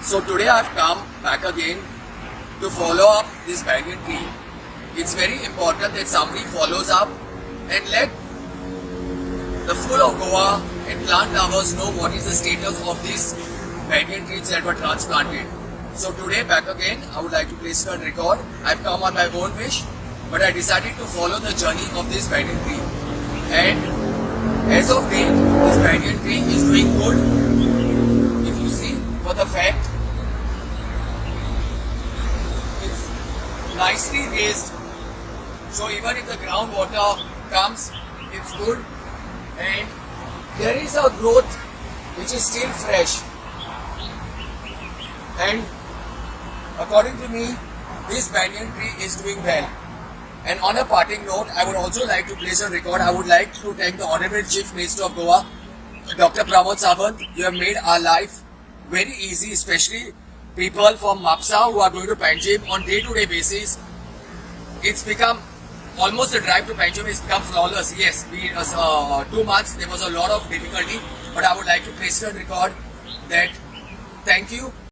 So today I have come back again to follow up this banyan tree. It's very important that somebody follows up and let the full of Goa and plant lovers know what is the status of these banyan trees that were transplanted. So today back again, I would like to place it on record. I've come on my own wish, but I decided to follow the journey of this banyan tree. And as of date, this banyan tree is doing good. If you see, for the fact, it's nicely raised. So even if the groundwater comes, it's good. And there is a growth which is still fresh. And according to me, this banyan tree is doing well. And on a parting note, I would also like to place on record, I would like to thank the Honorable Chief Minister of Goa, Dr. Pramodsawant. You have made our life very easy, especially people from Mapsa who are going to Panjim on day-to-day basis. It's become almost the drive to Panjim has become flawless. Yes, 2 months there was a lot of difficulty, but I would like to place it on record that thank you.